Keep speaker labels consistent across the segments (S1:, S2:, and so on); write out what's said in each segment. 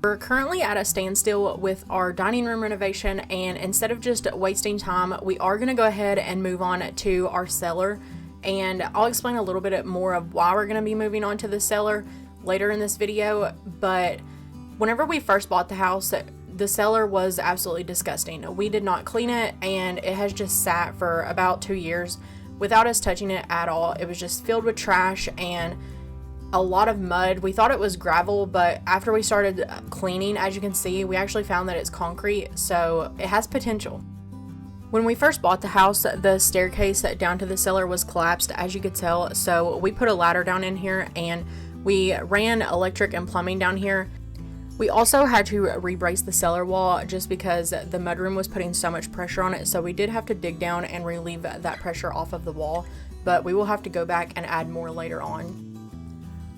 S1: We're currently at a standstill with our dining room renovation, and instead of just wasting time, we are going to go ahead and move on to our cellar. And I'll explain a little bit more of why we're going to be moving on to the cellar later in this video. But whenever we first bought the house, the cellar was absolutely disgusting. We did not clean it, and it has just sat for about 2 years without us touching it at all. It was just filled with trash and a lot of mud. We thought it was gravel, but after we started cleaning, as you can see, we actually found that it's concrete, so it has potential. When we first bought the house, the staircase down to the cellar was collapsed, as you could tell, so we put a ladder down in here and we ran electric and plumbing down here. We also had to rebrace the cellar wall just because the mudroom was putting so much pressure on it, so we did have to dig down and relieve that pressure off of the wall, but we will have to go back and add more later on.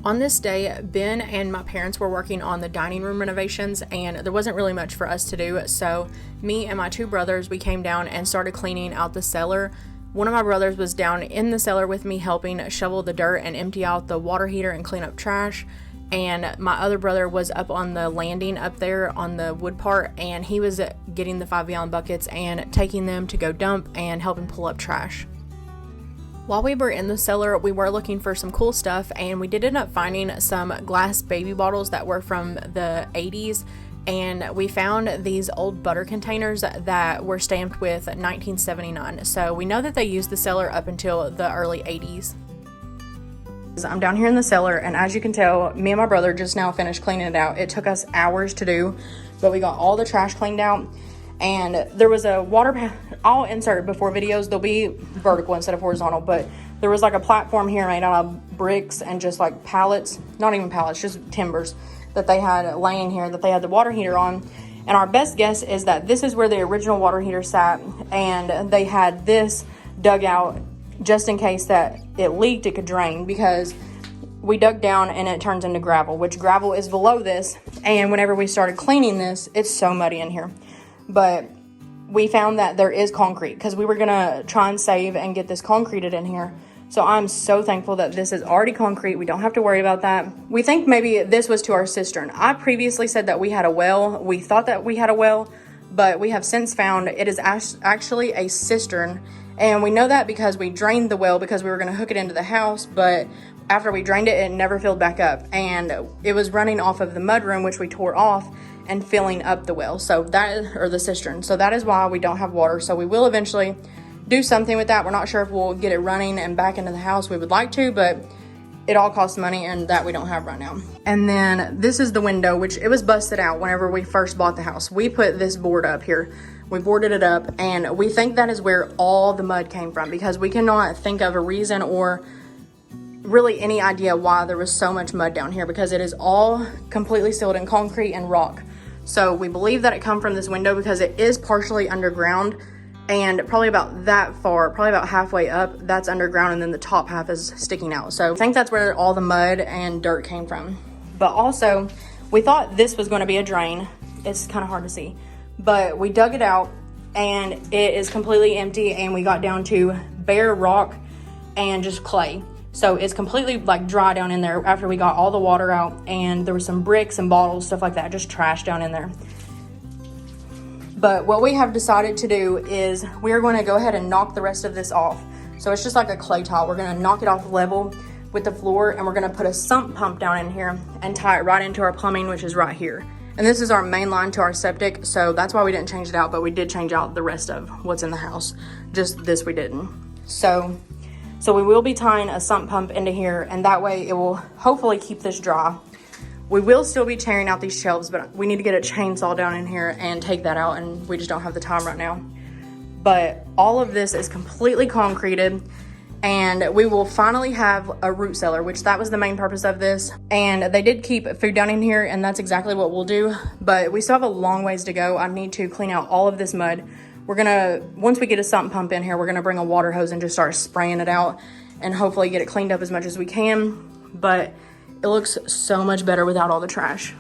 S1: On this day, Ben and my parents were working on the dining room renovations, and there wasn't really much for us to do, so me and my two brothers, we came down and started cleaning out the cellar. One of my brothers was down in the cellar with me helping shovel the dirt and empty out the water heater and clean up trash, and my other brother was up on the landing up there on the wood part, and he was getting the 5-gallon buckets and taking them to go dump and helping pull up trash. While we were in the cellar, we were looking for some cool stuff, and we did end up finding some glass baby bottles that were from the 80s, and we found these old butter containers that were stamped with 1979. So we know that they used the cellar up until the early 80s. I'm down here in the cellar, and as you can tell, me and my brother just now finished cleaning it out. It took us hours to do, but we got all the trash cleaned out. And there was a water I'll insert before videos, they'll be vertical instead of horizontal, but there was like a platform here made out of bricks and just like pallets, not even pallets, just timbers that they had laying here that they had the water heater on. And our best guess is that this is where the original water heater sat, and they had this dug out just in case that it leaked, it could drain, because we dug down and it turns into gravel, which gravel is below this. And whenever we started cleaning this, it's so muddy in here. But we found that there is concrete because we were going to try and save and get this concreted in here. So I'm so thankful that this is already concrete. We don't have to worry about that. We think maybe this was to our cistern. I previously said that we had a well. We thought that we had a well, but we have since found it is actually a cistern. And we know that because we drained the well because we were going to hook it into the house. But after we drained it, it never filled back up. And it was running off of the mudroom, which we tore off, and filling up the well, so that, or the cistern. So that is why we don't have water. So we will eventually do something with that. We're not sure if we'll get it running and back into the house. We would like to, but it all costs money, and that we don't have right now. And then this is the window, which it was busted out whenever we first bought the house. We put this board up here. We boarded it up, and we think that is where all the mud came from, because we cannot think of a reason or really any idea why there was so much mud down here, because it is all completely sealed in concrete and rock. So we believe that it come from this window because it is partially underground, and probably about that far, probably about halfway up, that's underground, and then the top half is sticking out. So I think that's where all the mud and dirt came from. But also, we thought this was going to be a drain. It's kind of hard to see, but we dug it out and it is completely empty, and we got down to bare rock and just clay. So it's completely like dry down in there after we got all the water out, and there was some bricks and bottles, stuff like that, just trash down in there. But what we have decided to do is we're going to go ahead and knock the rest of this off. So it's just like a clay tile. We're going to knock it off level with the floor, and we're going to put a sump pump down in here and tie it right into our plumbing, which is right here. And this is our main line to our septic, so that's why we didn't change it out, but we did change out the rest of what's in the house. Just this we didn't. So we will be tying a sump pump into here, and that way it will hopefully keep this dry. We will still be tearing out these shelves, but we need to get a chainsaw down in here and take that out, and we just don't have the time right now. But all of this is completely concreted, and we will finally have a root cellar, which that was the main purpose of this. And they did keep food down in here, and that's exactly what we'll do. But we still have a long ways to go. I need to clean out all of this mud. We're gonna, once we get a sump pump in here, we're gonna bring a water hose and just start spraying it out and hopefully get it cleaned up as much as we can. But it looks so much better without all the trash.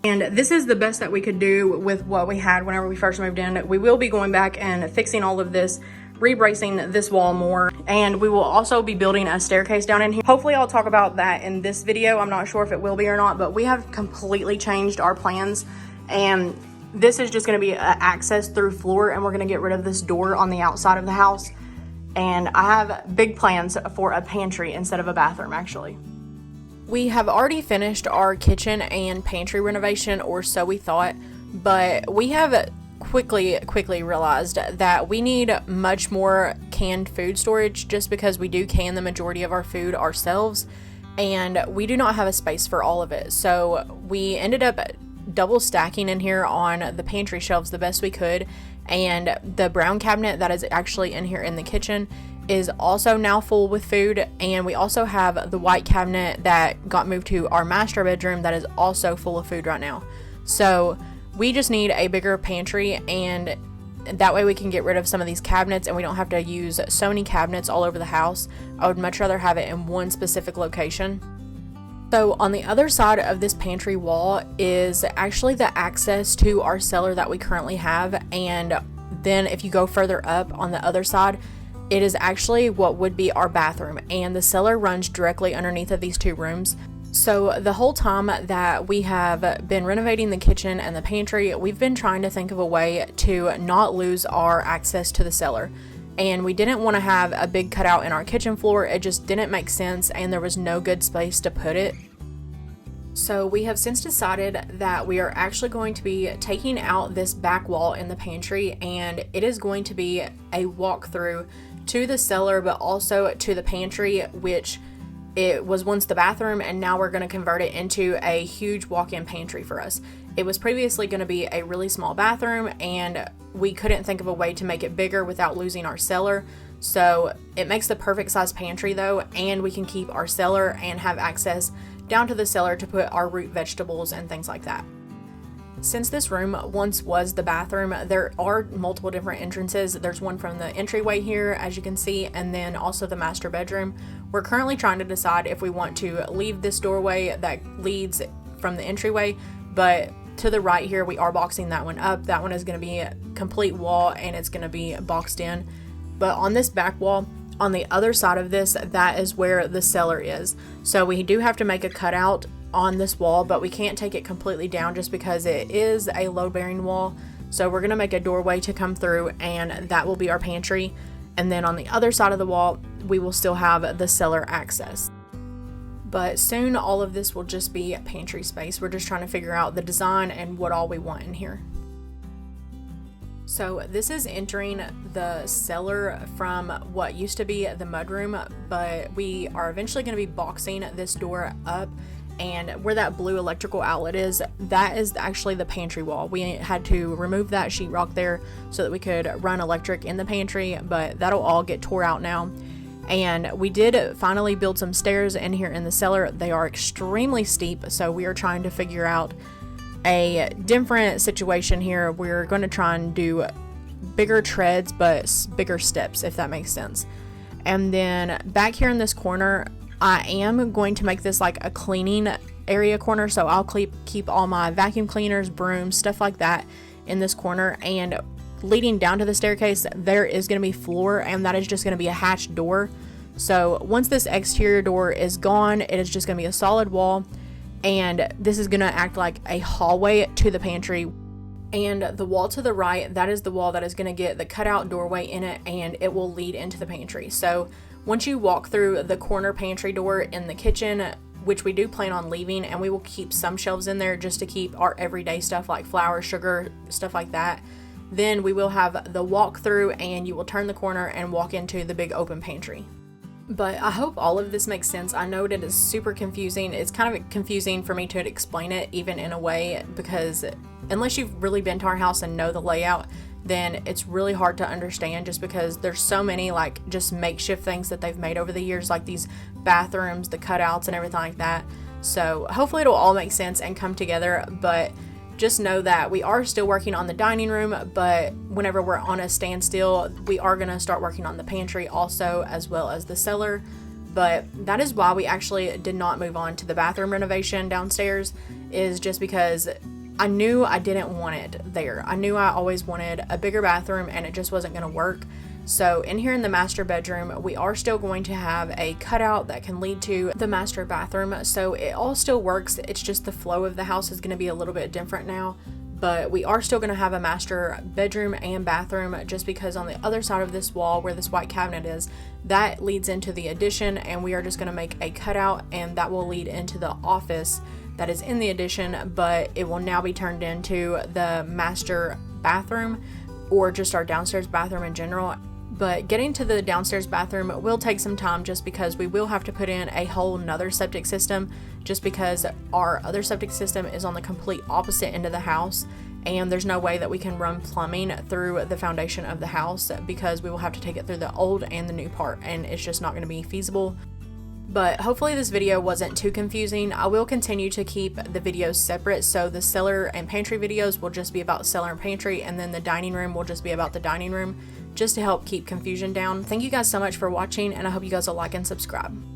S1: And this is the best that we could do with what we had whenever we first moved in. We will be going back and fixing all of this rebracing this wall more, and we will also be building a staircase down in here. Hopefully I'll talk about that in this video. I'm not sure if it will be or not, but we have completely changed our plans, and this is just going to be access through floor, and we're going to get rid of this door on the outside of the house. And I have big plans for a pantry instead of a bathroom, actually. We have already finished our kitchen and pantry renovation, or so we thought, but we have quickly realized that we need much more canned food storage, just because we do can the majority of our food ourselves, and we do not have a space for all of it. So we ended up double stacking in here on the pantry shelves the best we could, and the brown cabinet that is actually in here in the kitchen is also now full with food, and we also have the white cabinet that got moved to our master bedroom that is also full of food right now. So we just need a bigger pantry, and that way we can get rid of some of these cabinets and we don't have to use so many cabinets all over the house. I would much rather have it in one specific location. So on the other side of this pantry wall is actually the access to our cellar that we currently have, and then if you go further up on the other side, it is actually what would be our bathroom, and the cellar runs directly underneath of these two rooms. So the whole time that we have been renovating the kitchen and the pantry, we've been trying to think of a way to not lose our access to the cellar. And we didn't want to have a big cutout in our kitchen floor. It just didn't make sense, and there was no good space to put it. So we have since decided that we are actually going to be taking out this back wall in the pantry, and it is going to be a walkthrough to the cellar, but also to the pantry, which it was once the bathroom, and now we're going to convert it into a huge walk-in pantry for us. It was previously going to be a really small bathroom, and we couldn't think of a way to make it bigger without losing our cellar. So it makes the perfect size pantry though, and we can keep our cellar and have access down to the cellar to put our root vegetables and things like that. Since this room once was the bathroom, there are multiple different entrances. There's one from the entryway here, as you can see, and then also the master bedroom. We're currently trying to decide if we want to leave this doorway that leads from the entryway, but to the right here, we are boxing that one up. That one is going to be a complete wall, and it's going to be boxed in. But on this back wall, on the other side of this, that is where the cellar is. So we do have to make a cutout on this wall, but we can't take it completely down just because it is a load-bearing wall. So we're going to make a doorway to come through, and that will be our pantry. And then on the other side of the wall, we will still have the cellar access. But soon all of this will just be pantry space. We're just trying to figure out the design and what all we want in here. So this is entering the cellar from what used to be the mudroom, but we are eventually going to be boxing this door up, and where that blue electrical outlet is, that is actually the pantry wall. We had to remove that sheetrock there so that we could run electric in the pantry, but that'll all get tore out now. And we did finally build some stairs in here in the cellar. They are extremely steep, so we are trying to figure out a different situation here. We're going to try and do bigger treads, but bigger steps, if that makes sense. And then back here in this corner, I am going to make this like a cleaning area corner, so I'll keep all my vacuum cleaners, brooms, stuff like that in this corner. And leading down to the staircase, there is going to be floor, and that is just going to be a hatched door. So once this exterior door is gone, it is just going to be a solid wall, and this is going to act like a hallway to the pantry. And the wall to the right, that is the wall that is going to get the cutout doorway in it, and it will lead into the pantry. So once you walk through the corner pantry door in the kitchen, which we do plan on leaving, and we will keep some shelves in there just to keep our everyday stuff like flour, sugar, stuff like that, then we will have the walk through, and you will turn the corner and walk into the big open pantry. But I hope all of this makes sense. I know it is super confusing. It's kind of confusing for me to explain it even in a way, because unless you've really been to our house and know the layout, then it's really hard to understand, just because there's so many like just makeshift things that they've made over the years, like these bathrooms, the cutouts and everything like that. So hopefully it'll all make sense and come together, but just know that we are still working on the dining room, but whenever we're on a standstill, we are going to start working on the pantry also, as well as the cellar. But that is why we actually did not move on to the bathroom renovation downstairs, is just because I knew I didn't want it there. I knew I always wanted a bigger bathroom, and it just wasn't going to work. So in here in the master bedroom, we are still going to have a cutout that can lead to the master bathroom. So it all still works. It's just the flow of the house is going to be a little bit different now. But we are still going to have a master bedroom and bathroom, just because on the other side of this wall where this white cabinet is, that leads into the addition, and we are just going to make a cutout, and that will lead into the office that is in the addition, but it will now be turned into the master bathroom, or just our downstairs bathroom in general. But getting to the downstairs bathroom will take some time, just because we will have to put in a whole nother septic system, just because our other septic system is on the complete opposite end of the house, and there's no way that we can run plumbing through the foundation of the house, because we will have to take it through the old and the new part, and it's just not going to be feasible. But hopefully this video wasn't too confusing. I will continue to keep the videos separate, so the cellar and pantry videos will just be about cellar and pantry, and then the dining room will just be about the dining room, just to help keep confusion down. Thank you guys so much for watching, and I hope you guys will like and subscribe.